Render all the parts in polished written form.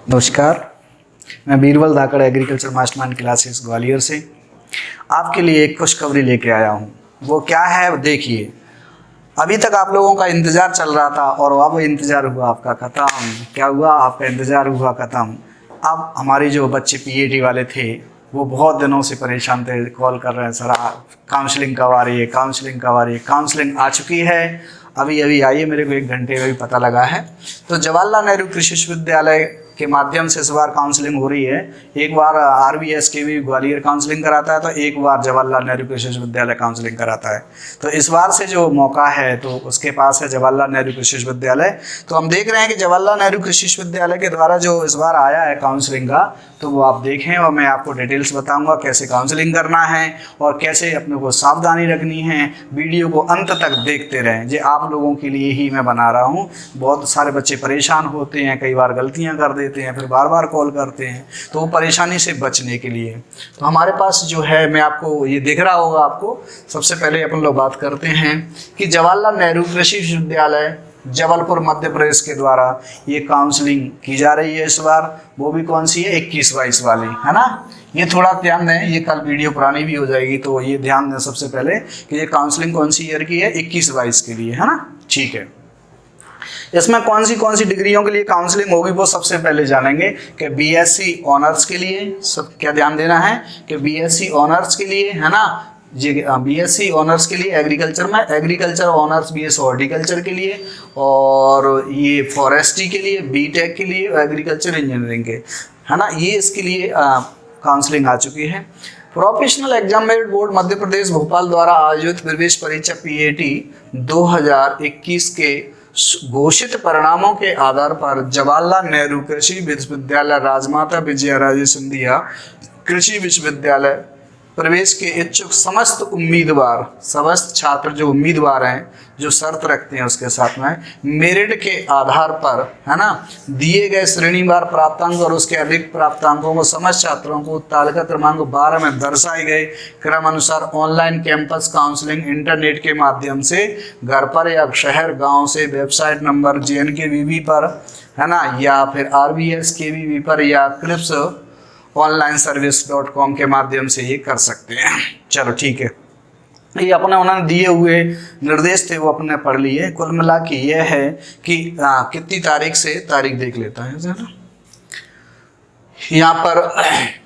नमस्कार, मैं बीरबल धाकड़ agriculture mastermind classes Gwalior से आपके लिए एक खुशखबरी लेके आया हूँ। वो क्या है देखिए। अभी तक आप लोगों का इंतज़ार चल रहा था और अब इंतज़ार हुआ आपका ख़त्म। क्या हुआ? आपका इंतज़ार हुआ ख़त्म। अब हमारे जो बच्चे पीएटी वाले थे वो बहुत दिनों से परेशान थे, कॉल कर रहे हैं, सर काउंसलिंग कब आ रही है, काउंसलिंग कब आ रही है। काउंसलिंग आ चुकी है, अभी आई है, मेरे को 1 घंटे में भी पता लगा है। तो जवाहरलाल नेहरू कृषि विश्वविद्यालय के माध्यम से इस बार काउंसलिंग हो रही है। एक बार आरबीएस के भी ग्वालियर काउंसलिंग कराता है, तो एक बार जवाहरलाल नेहरू कृषि विश्वविद्यालय काउंसलिंग कराता है। तो इस बार से जो मौका है तो उसके पास है जवाहरलाल नेहरू कृषि विश्वविद्यालय। तो हम देख रहे हैं कि जवाहरलाल नेहरू कृषि विश्वविद्यालय के द्वारा जो इस बार आया है काउंसलिंग का, तो वो आप देखें और मैं आपको डिटेल्स बताऊंगा कैसे काउंसलिंग करना है और कैसे अपने को सावधानी रखनी है। वीडियो को अंत तक देखते रहें, ये आप लोगों के लिए ही मैं बना रहा हूँ। बहुत सारे बच्चे परेशान होते हैं, कई बार गलतियाँ कर देते हैं, फिर बार बार कॉल करते हैं, तो वो परेशानी से बचने के लिए तो हमारे पास जो है, मैं आपको ये दिख रहा होगा आपको। सबसे पहले अपन लोग बात करते हैं कि जवाहरलाल नेहरू कृषि विश्वविद्यालय जबलपुर मध्य प्रदेश के द्वारा ये काउंसलिंग की जा रही है इस बार। वो भी कौन सी है? 21-22 वाली, है ना। ये थोड़ा ध्यान दें, ये कल वीडियो पुरानी भी हो जाएगी, तो ये ध्यान दें सबसे पहले कि ये काउंसलिंग कौन सी ईयर की है? 21-22 के लिए, है ना। ठीक है, इसमें कौन सी डिग्रियों के लिए काउंसलिंग होगी वो सबसे पहले जानेंगे कि बीएससी ऑनर्स के लिए। सब क्या ध्यान देना है कि बीएससी ऑनर्स के लिए, है ना, जी बीएससी ऑनर्स के लिए एग्रीकल्चर में, एग्रीकल्चर ऑनर्स बीएस हॉर्टिकल्चर के लिए, और ये फॉरेस्ट्री के लिए, बीटेक के लिए, एग्रीकल्चर इंजीनियरिंग के, है ना, ये इसके लिए काउंसलिंग आ चुकी है। Professional examination board Madhya Pradesh Bhopal द्वारा आयोजित प्रवेश परीक्षा पीएटी 2021 के घोषित परिणामों के आधार पर जवाहरलाल नेहरू कृषि विश्वविद्यालय राजमाता विजयाराजे सिंधिया कृषि विश्वविद्यालय प्रवेश के इच्छुक समस्त उम्मीदवार, समस्त छात्र जो उम्मीदवार हैं, जो शर्त रखते हैं उसके साथ में मेरिट के आधार पर, है ना, दिए गए श्रेणीवार प्राप्तांक और उसके अधिक प्राप्तांकों को समस्त छात्रों को तालिका क्रमांक 12 में दर्शाए गए क्रम अनुसार ऑनलाइन कैंपस काउंसलिंग इंटरनेट के माध्यम से घर पर या शहर गांव से वेबसाइट नंबर JNKVB पर, है ना, या फिर RBSKVB पर या क्रिप्स onlineservice.com के माध्यम से ये कर सकते हैं। चलो ठीक है, ये अपने उन्होंने दिए हुए निर्देश थे वो अपने पढ़ लिए। कुल मिला के ये है कि कितनी तारीख से, तारीख देख लेता है जरा यहाँ पर।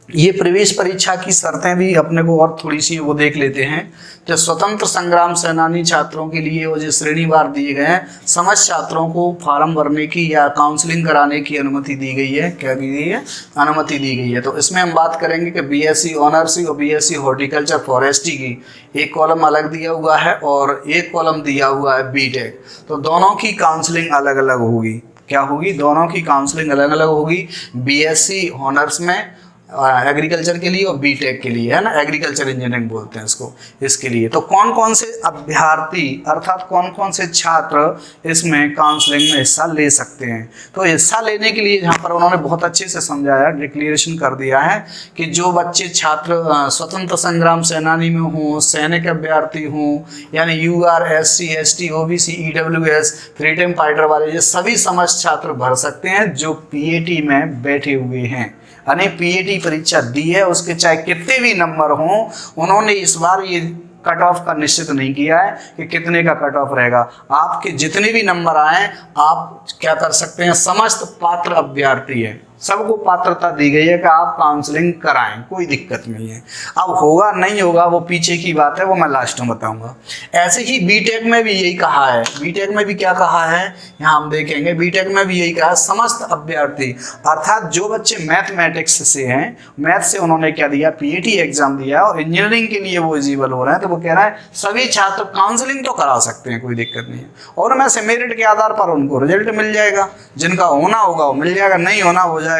ये प्रवेश परीक्षा की शर्तें भी अपने को और थोड़ी सी वो देख लेते हैं। तो स्वतंत्र संग्राम सेनानी छात्रों के लिए वो जो श्रेणीवार दिए गए हैं, समस्त छात्रों को फॉर्म भरने की या काउंसलिंग कराने की अनुमति दी गई है। क्या दी गई है? अनुमति दी गई है। तो इसमें हम बात करेंगे कि बीएससी ऑनर्स और बीएससी हॉर्टिकल्चर फॉरेस्ट्री की एक कॉलम अलग दिया हुआ है और एक कॉलम दिया हुआ है बीटेक। तो दोनों की काउंसलिंग अलग अलग होगी। क्या होगी? दोनों की काउंसलिंग अलग अलग होगी। बीएससी ऑनर्स में एग्रीकल्चर के लिए और बीटेक के लिए, है ना, एग्रीकल्चर इंजीनियरिंग बोलते हैं इसको, इसके लिए। तो कौन कौन से अभ्यर्थी अर्थात कौन कौन से छात्र इसमें काउंसलिंग में हिस्सा ले सकते हैं? तो हिस्सा लेने के लिए यहाँ पर उन्होंने बहुत अच्छे से समझाया, डिक्लेरेशन कर दिया है कि जो बच्चे छात्र स्वतंत्र संग्राम सेनानी में हों, सैनिक अभ्यर्थी हों, यानी UR SC ST OBC EWS freedom fighter वाले, ये सभी समस्त छात्र भर सकते हैं जो पीएटी में बैठे हुए हैं, यानी पीएटी परीक्षा दी है, उसके चाहे कितने भी नंबर हों। उन्होंने इस बार ये कट ऑफ का निश्चित नहीं किया है कि कितने का कट ऑफ रहेगा। आपके जितने भी नंबर आए आप क्या कर सकते हैं, समस्त पात्र अभ्यर्थी है, सबको पात्रता दी गई है कि आप काउंसलिंग कराएं, कोई दिक्कत नहीं है। अब होगा नहीं होगा वो पीछे की बात है, वो मैं लास्ट में बताऊंगा। ऐसे ही बीटेक में भी यही कहा है। बीटेक में भी क्या कहा है यहाँ हम देखेंगे। बीटेक में भी यही कहा, समस्त अभ्यर्थी अर्थात जो बच्चे मैथमेटिक्स से हैं, मैथ से उन्होंने क्या दिया, पीएटी एग्जाम दिया और इंजीनियरिंग के लिए वो एलिजिबल हो रहे हैं, तो वो कह रहा है सभी छात्र काउंसलिंग तो करा सकते हैं, कोई दिक्कत नहीं है। और मैं से मेरिट के आधार पर उनको रिजल्ट मिल जाएगा, जिनका होना होगा वो मिल जाएगा, नहीं होना हो जाएगा,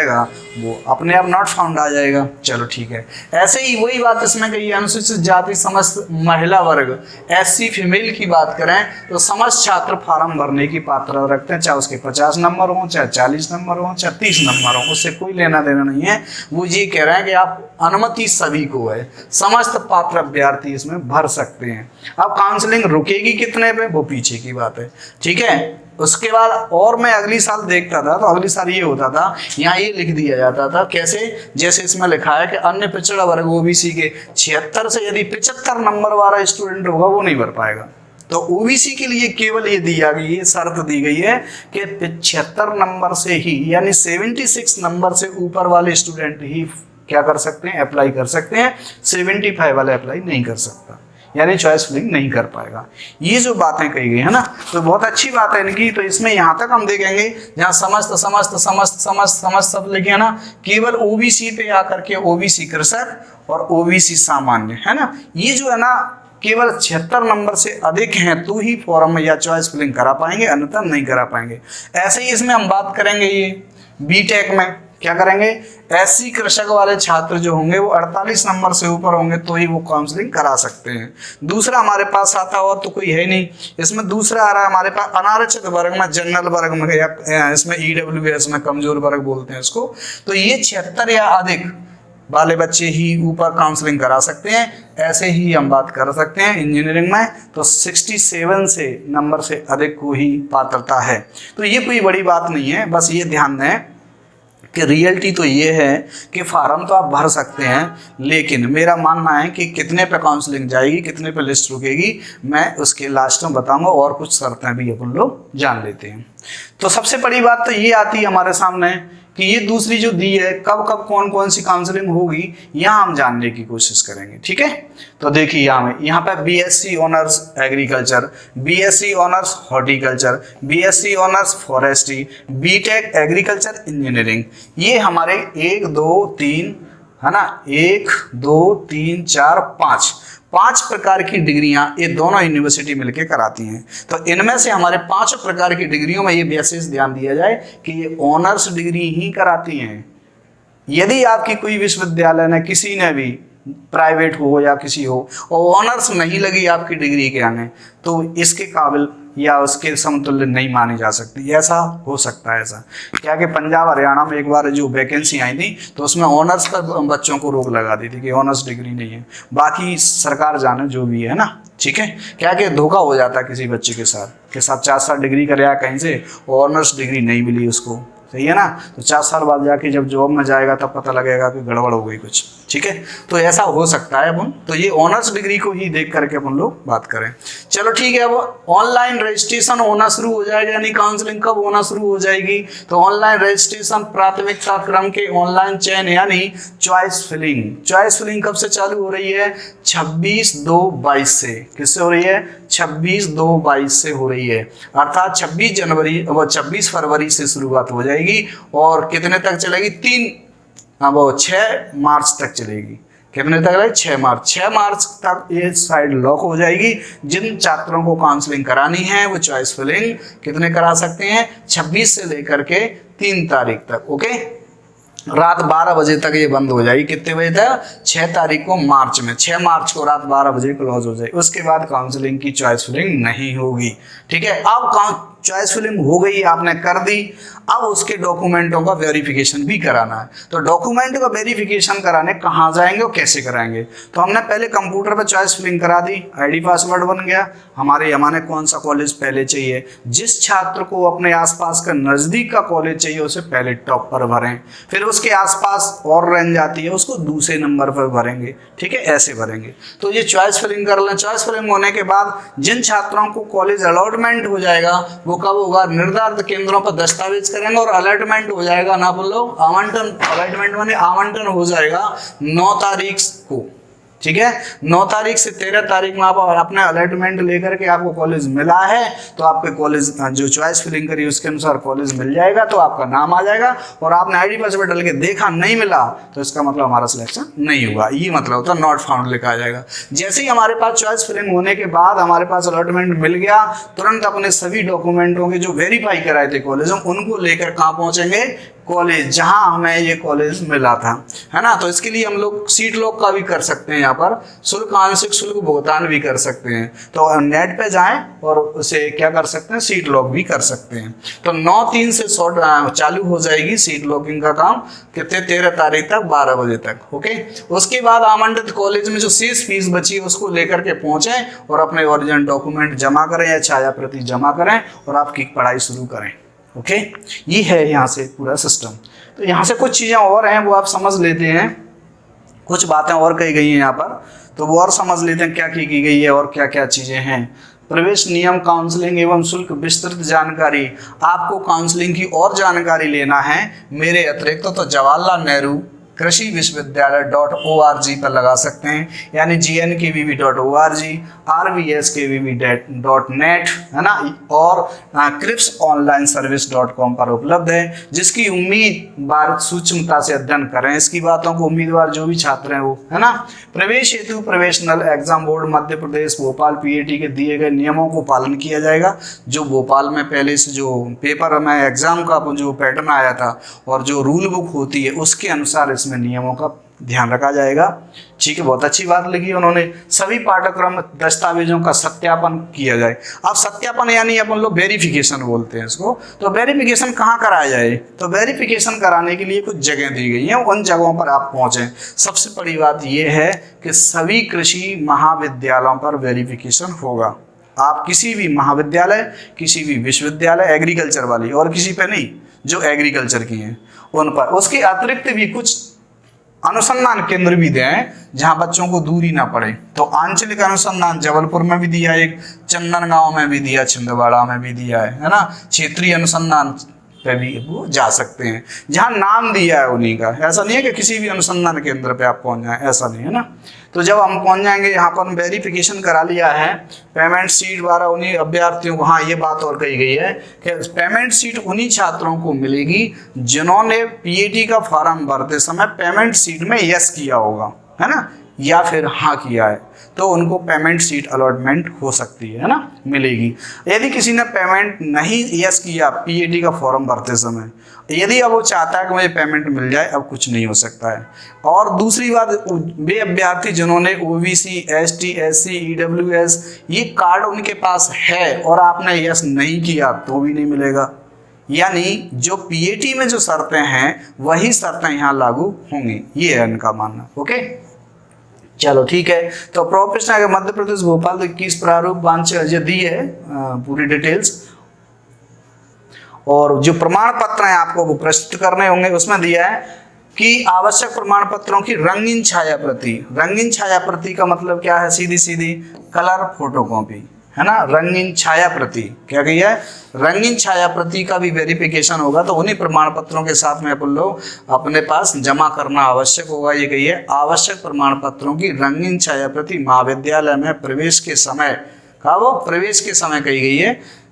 वो अपने आप नॉट फाउंड आ जाएगा। चलो ठीक है। ऐसे ही वही बात इसमें कही, अनुसूचित जाति समस्त महिला वर्ग SC फीमेल की बात करें तो समस्त छात्र फार्म भरने की पात्रता रखते हैं, चाहे उसके 50 नंबर हो, चाहे 40 नंबर हो, चाहे 30 नंबर हो, उससे कोई लेना देना नहीं है। वो ये कह रहे हैं कि आप अनुमति सभी को है, समस्त पात्र अभ्यर्थी इसमें भर सकते हैं। अब काउंसलिंग रुकेगी कितने पे, वो पीछे की बात है। ठीक है, उसके बाद और मैं अगली साल देखता था तो अगली साल ये होता था, यहाँ ये लिख दिया जाता था कैसे, जैसे इसमें लिखा है कि अन्य पिछड़ा वर्ग ओबीसी के 76 से यदि 75 नंबर वाला स्टूडेंट होगा वो नहीं भर पाएगा। तो ओबीसी के लिए केवल ये दिया गई, ये शर्त दी गई है कि 75 नंबर से ही यानी 76 नंबर से ऊपर वाले स्टूडेंट ही क्या कर सकते हैं, अप्लाई कर सकते हैं। 75 वाले अप्लाई नहीं कर सकता, यानी चॉइस फिलिंग नहीं कर पाएगा। ये जो बातें कही गई है ना, तो बहुत अच्छी बात है इनकी। तो इसमें यहाँ तक हम देखेंगे जहाँ समस्त समस्त समस्त समस्त समस्त सब लिखे है ना, केवल ओबीसी पे आकर के ओबीसी कृषक और ओबीसी सामान्य है ना, ये जो है ना केवल 76 नंबर से अधिक हैं तो ही फॉर्म या चॉइस फिलिंग करा पाएंगे, अन्यथा नहीं करा पाएंगे। ऐसे ही इसमें हम बात करेंगे ये बीटेक में क्या करेंगे, एससी कृषक वाले छात्र जो होंगे वो 48 नंबर से ऊपर होंगे तो ही वो काउंसलिंग करा सकते हैं। दूसरा हमारे पास आता और तो कोई है नहीं, इसमें दूसरा आ रहा है हमारे पास अनारक्षित वर्ग में, जनरल वर्ग में या इसमें ईडब्ल्यूएस में कमजोर वर्ग बोलते हैं इसको। तो ये 76 या अधिक वाले बच्चे ही ऊपर काउंसलिंग करा सकते हैं। ऐसे ही हम बात कर सकते हैं इंजीनियरिंग में तो 67 से नंबर से अधिक को ही पात्रता है। तो ये कोई बड़ी बात नहीं है, बस ये ध्यान दें कि रियलिटी तो ये है कि फार्म तो आप भर सकते हैं, लेकिन मेरा मानना है कि कितने पे काउंसलिंग जाएगी, कितने पे लिस्ट रुकेगी, मैं उसके लास्ट में बताऊंगा। और कुछ शर्तें भी अपन लोग जान लेते हैं। तो सबसे बड़ी बात तो ये आती है हमारे सामने कि ये दूसरी जो दी है कब कब कौन कौन सी काउंसलिंग होगी, यहाँ हम जानने की कोशिश करेंगे। ठीक है, तो देखिए यहाँ पे BSc honours agriculture, BSc honours horticulture, BSc honours forestry, BTech agriculture engineering, ये हमारे 1 2 3 है ना, 1 2 3 4 5 प्रकार की डिग्रियां ये दोनों यूनिवर्सिटी मिलकर कराती हैं। तो इनमें से हमारे 5 प्रकार की डिग्रियों में ये बेसिस ध्यान दिया जाए कि ये ऑनर्स डिग्री ही कराती हैं। यदि आपकी कोई विश्वविद्यालय ने किसी ने भी प्राइवेट हो या किसी हो और ऑनर्स नहीं लगी आपकी डिग्री के आगे, तो इसके काबिल या उसके समतुल्य नहीं मानी जा सकती। ऐसा हो सकता है ऐसा क्या कि पंजाब हरियाणा में एक बार जो वैकेंसी आई थी तो उसमें ऑनर्स पर बच्चों को रोक लगा दी थी कि ऑनर्स डिग्री नहीं है। बाकी सरकार जाने जो भी है ना, ठीक है, क्या कि धोखा हो जाता है किसी बच्चे के साथ 4 साल डिग्री कर आया कहीं से, ऑनर्स डिग्री नहीं मिली उसको, सही है ना। तो 4 साल बाद जाके जब जॉब में जाएगा तब पता लगेगा कि गड़बड़ हो गई कुछ। ठीक है, तो ऐसा हो सकता है अपन, तो ये ऑनर्स डिग्री को ही देख करके अपन लोग बात करें। चलो ठीक है, अब ऑनलाइन रजिस्ट्रेशन होना शुरू हो जाएगा, यानी काउंसलिंग कब होना शुरू हो जाएगी, तो ऑनलाइन रजिस्ट्रेशन प्राथमिकता क्रम के ऑनलाइन चयन यानी चॉइस फिलिंग कब से चालू हो रही है, 26/2/22 से। किससे हो रही है, 26/2/22 से हो रही है, अर्थात 26 फरवरी से शुरुआत हो जाएगी और कितने तक चलेगी, 6 मार्च तक चलेगी। कितने तक चलेगी, 6 मार्च तक ये साइड लॉक हो जाएगी। जिन छात्रों को काउंसलिंग करानी है वो चॉइस फिलिंग कितने करा सकते हैं, 26 से लेकर के 3 तारीख तक। ओके, रात 12 बजे तक ये बंद हो जाएगी। कितने बजे तक, 6 तारीख को मार्च में, 6 मार्च को रात 12 बजे क्लोज हो जाएगी। उसके बाद काउंसलिंग की चॉइस फिलिंग नहीं होगी। ठीक है, अब चॉइस फिलिंग हो गई, आपने कर दी, अब उसके डॉक्यूमेंटों का वेरिफिकेशन भी कराना है। तो डॉक्यूमेंट का वेरिफिकेशन कराने कहाँ जाएंगे और कैसे कराएंगे, तो हमने पहले कंप्यूटर पर चॉइस फिलिंग करा दी, आईडी पासवर्ड बन गया, हमारे कौन सा कॉलेज पहले चाहिए, जिस छात्र को अपने आसपास का नज़दीक का कॉलेज चाहिए उसे पहले टॉप पर भरें, फिर उसके आसपास और रेंज आती है उसको दूसरे नंबर पर भरेंगे। ठीक है, ऐसे भरेंगे। तो ये चॉइस फिलिंग कर लें। चॉइस फिलिंग होने के बाद जिन छात्रों को कॉलेज अलॉटमेंट हो जाएगा वो कब होगा, निर्धारित केंद्रों पर दस्तावेज करेंगे और अलॉटमेंट हो जाएगा ना, बोल लो आवंटन, अलॉटमेंट माने आवंटन हो जाएगा 9 तारीख को। ठीक है, 9 तारीख से 13 तारीख में आप अपने अलॉटमेंट लेकर के आपको कॉलेज मिला है तो आपके कॉलेज जो चॉइस फिलिंग करी उसके अनुसार कॉलेज मिल जाएगा, तो आपका नाम आ जाएगा। और आपने आईडी पासवर्ड डाल के देखा नहीं मिला तो इसका मतलब हमारा सिलेक्शन नहीं हुआ, ये मतलब होता है नॉट फाउंड लिखा आ जाएगा। जैसे ही हमारे पास चॉइस फिलिंग होने के बाद हमारे पास अलॉटमेंट मिल गया, तुरंत अपने सभी डॉक्यूमेंटों के जो वेरीफाई कराए थे कॉलेज उनको लेकर कहाँ पहुंचेंगे, कॉलेज जहां हमें ये कॉलेज मिला था, है ना। तो इसके लिए हम लोग सीट लॉक का भी कर सकते हैं यहाँ यहाँ पर शुल्क आंशिक शुल्क भुगतान भी कर सकते हैं। तो नेट पे जाएं और उसे क्या कर सकते हैं, सीट लॉक भी कर सकते हैं। तो 9/3 से चालू हो जाएगी सीट लॉकिंग का काम, कितने 13 तारीख तक 12 बजे तक। ओके, उसके बाद आमंत्रित कॉलेज में जो शेष फीस बची है उसको लेकर के पहुंचे और अपने ओरिजिनल डॉक्यूमेंट जमा करें या छाया प्रति जमा करें और आपकी पढ़ाई शुरू करें। ओके, ये है यहाँ से पूरा सिस्टम। तो यहाँ से कुछ चीज़ें और हैं वो आप समझ लेते हैं, कुछ बातें और कही गई हैं यहाँ पर, तो वो और समझ लेते हैं क्या की गई है और क्या क्या चीज़ें हैं। प्रवेश नियम, काउंसलिंग एवं शुल्क विस्तृत जानकारी। आपको काउंसलिंग की और जानकारी लेना है मेरे अतिरिक्त तो जवाहरलाल नेहरू कृषि विश्वविद्यालय .org पर लगा सकते हैं, यानी gnkvv.org, rvskvv.net है ना, और cripsonlineservice.com पर उपलब्ध है, जिसकी उम्मीदवार सूक्ष्मता से अध्ययन करें इसकी बातों को। उम्मीदवार जो भी छात्र हैं वो है ना, प्रवेश हेतु professional exam board Madhya Pradesh Bhopal PAT के दिए गए नियमों को पालन किया जाएगा। जो भोपाल में पहले से जो पेपर में एग्जाम का जो पैटर्न आया था और जो रूल बुक होती है उसके अनुसार इसमें नियमों का ध्यान रखा जाएगा। ठीक है, बहुत अच्छी बात लिखी उन्होंने। सभी पाठ्यक्रम दस्तावेजों का सत्यापन किया जाए। अब सत्यापन यानी अपन लोग वेरिफिकेशन बोलते हैं इसको। तो वेरिफिकेशन कहाँ कराया जाए, तो वेरिफिकेशन कराने के लिए कुछ जगह दी गई हैं, उन जगहों पर आप पहुँचें। सबसे बड़ी बात यह है कि सभी कृषि महाविद्यालयों पर वेरिफिकेशन होगा। आप किसी भी महाविद्यालय, किसी भी विश्वविद्यालय, एग्रीकल्चर वाली और किसी पे नहीं, जो एग्रीकल्चर की हैं उन पर। उसके अतिरिक्त भी कुछ अनुसंधान केंद्र भी दें जहां बच्चों को दूरी ना पड़े। तो आंचलिक अनुसंधान जबलपुर में भी दिया, एक चंदनगांव में भी दिया, छिंदवाड़ा में भी दिया है ना। क्षेत्रीय अनुसंधान पे भी वो जा सकते हैं जहां नाम दिया है उन्हीं का। ऐसा नहीं है कि किसी भी अनुसंधान केंद्र पे आप पहुंच जाएं, ऐसा नहीं है ना। तो जब हम पहुंच जाएंगे यहाँ पर वेरिफिकेशन करा लिया है, पेमेंट सीट द्वारा उन्हीं अभ्यर्थियों को, हाँ ये बात और कही गई है कि पेमेंट सीट उन्हीं छात्रों को मिलेगी जिन्होंने PAT का फॉर्म भरते समय पेमेंट सीट में यस किया होगा, है ना, या फिर हाँ किया है, तो उनको पेमेंट सीट अलॉटमेंट हो सकती है ना, मिलेगी। यदि किसी ने पेमेंट नहीं यस किया PAT का फॉर्म भरते समय, यदि अब वो चाहता है कि मुझे पेमेंट मिल जाए, अब कुछ नहीं हो सकता है। और दूसरी बात, वे अभ्यर्थी जिन्होंने OBC, ST, SC, EWS ये कार्ड उनके पास है और आपने यस नहीं किया तो भी नहीं मिलेगा। यानी जो PAT में जो शर्तें हैं वही शर्तें यहाँ लागू होंगी, ये है इनका मानना। ओके, चलो ठीक है। तो प्रोफेशनल मध्य प्रदेश भोपाल तो 21 प्रारूप वांछनीय दी है पूरी डिटेल्स, और जो प्रमाण पत्र हैं आपको वो प्रस्तुत करने होंगे। उसमें दिया है कि आवश्यक प्रमाण पत्रों की रंगीन छाया प्रति। रंगीन छाया प्रति का मतलब क्या है, सीधी सीधी कलर फोटोकॉपी, है ना। रंगीन छाया प्रति क्या कही है, रंगीन छाया प्रति का भी वेरिफिकेशन होगा, तो उन्हीं प्रमाण पत्रों के साथ में अपन लोग अपने पास जमा करना आवश्यक होगा। ये कही है आवश्यक प्रमाण पत्रों की रंगीन छाया प्रति महाविद्यालय में प्रवेश के समय का, वो प्रवेश के समय कही गई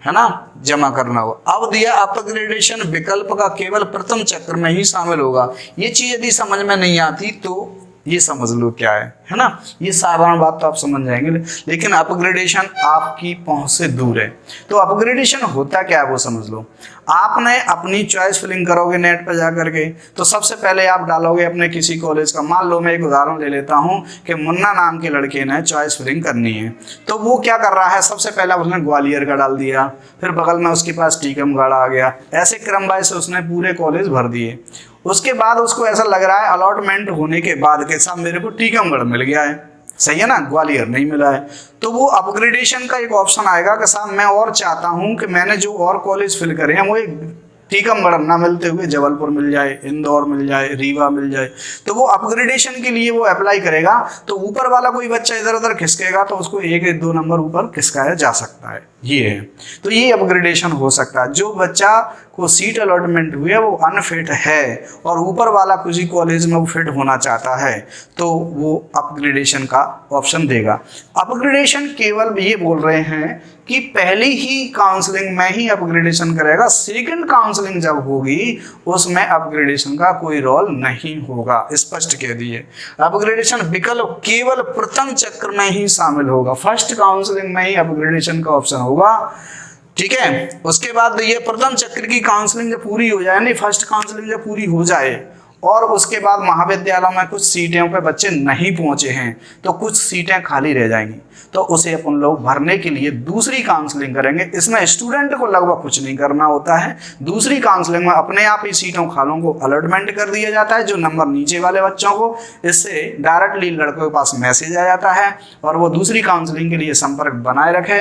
है ना, जमा करना हो। अब दिया अपग्रेडेशन विकल्प का केवल प्रथम चक्र में ही शामिल होगा। ये चीज यदि समझ में नहीं आती तो ये समझ लो क्या है ना। ये साधारण बात तो आप समझ जाएंगे, लेकिन अपग्रेडेशन आपकी पहुंच से दूर है। तो अपग्रेडेशन होता क्या है वो समझ लो। आपने अपनी चॉइस फिलिंग करोगे नेट पर जा करके, तो सबसे पहले आप डालोगे अपने किसी कॉलेज का। मान लो मैं एक उदाहरण ले लेता हूं कि मुन्ना नाम के लड़के ने चॉइस फिलिंग करनी है, तो वो क्या कर रहा है, सबसे पहले उसने ग्वालियर का डाल दिया, फिर बगल में उसके पास टीकमगढ़ आ गया, ऐसे क्रमवार से उसने पूरे कॉलेज भर दिए। उसके बाद उसको ऐसा लग रहा है अलॉटमेंट होने के बाद के साथ मेरे को टीकमगढ़ मिल गया है, सही है ना, ग्वालियर नहीं मिला है, तो वो अपग्रेडेशन का एक ऑप्शन आएगा कि साहब मैं और चाहता हूं कि मैंने जो और कॉलेज फिल करे हैं वो एक टीकमगढ़ ना मिलते हुए जबलपुर मिल जाए, इंदौर मिल जाए, रीवा मिल जाए। तो वो अपग्रेडेशन के लिए वो अप्लाई करेगा, तो ऊपर वाला कोई बच्चा इधर उधर खिसकेगा तो उसको 1-2 नंबर ऊपर खिसकाया जा सकता है। ये है, तो ये अपग्रेडेशन हो सकता है। जो बच्चा को सीट अलॉटमेंट हुई है वो अनफिट है और ऊपर वाला किसी कॉलेज में वो फिट होना चाहता है, तो वो अपग्रेडेशन का ऑप्शन देगा। अपग्रेडेशन केवल ये बोल रहे हैं कि पहली ही काउंसलिंग में ही अपग्रेडेशन करेगा, सेकंड काउंसलिंग जब होगी उसमें अपग्रेडेशन का कोई रोल नहीं होगा, स्पष्ट कह दिए। अपग्रेडेशन विकल्प केवल प्रथम चक्र में ही शामिल होगा, फर्स्ट काउंसलिंग में ही अपग्रेडेशन का ऑप्शन होगा, ठीक है। उसके बाद ये प्रथम चक्र की काउंसलिंग जब पूरी हो जाए, नहीं फर्स्ट काउंसलिंग जब पूरी हो जाए और उसके बाद महाविद्यालयों में कुछ सीटों पे बच्चे नहीं पहुंचे हैं तो कुछ सीटें खाली रह जाएंगी, तो उसे अपन लोग भरने के लिए दूसरी काउंसलिंग करेंगे। इसमें स्टूडेंट को लगभग कुछ नहीं करना होता है। दूसरी काउंसलिंग में अपने आप ही सीटों खालों को अलॉटमेंट कर दिया जाता है, जो नंबर नीचे वाले बच्चों को, इससे डायरेक्टली लड़कों के पास मैसेज आ जाता है और वो दूसरी काउंसलिंग के लिए संपर्क बनाए रखे।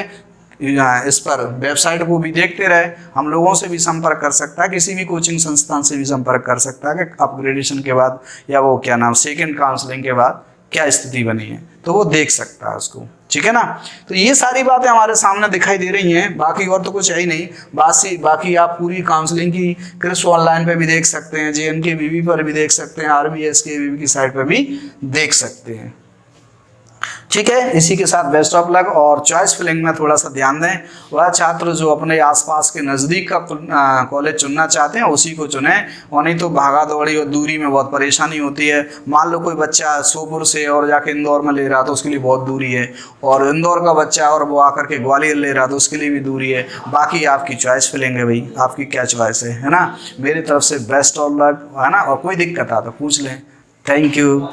इस पर वेबसाइट को भी देखते रहे, हम लोगों से भी संपर्क कर सकता है, किसी भी कोचिंग संस्थान से भी संपर्क कर सकता है कि अपग्रेडेशन के बाद या वो क्या नाम सेकेंड काउंसलिंग के बाद क्या स्थिति बनी है, तो वो देख सकता है उसको। ठीक है ना। तो ये सारी बातें हमारे सामने दिखाई दे रही हैं, बाकी और तो कुछ है ही नहीं। बाकी आप पूरी काउंसलिंग की क्रिस ऑनलाइन पे भी देख सकते हैं, JNKVB पर भी देख सकते हैं, RBSKVB की साइट पर भी देख सकते हैं। ठीक है, इसी के साथ बेस्ट ऑफ लक। और चॉइस फिलिंग में थोड़ा सा ध्यान दें, वह छात्र जो अपने आसपास के नज़दीक का कॉलेज चुनना चाहते हैं उसी को चुनें, और नहीं तो भागा दौड़ी और दूरी में बहुत परेशानी होती है। मान लो कोई बच्चा सोपुर से और जाके इंदौर में ले रहा तो उसके लिए बहुत दूरी है, और इंदौर का बच्चा और वो आकर के ग्वालियर ले रहा तो उसके लिए भी दूरी है। बाकी आपकी चॉइस फिलिंग है भाई, आपकी क्या चॉइस है ना। मेरी तरफ से बेस्ट ऑफ लक, है ना। और कोई दिक्कत आ तो पूछ लें। Thank you.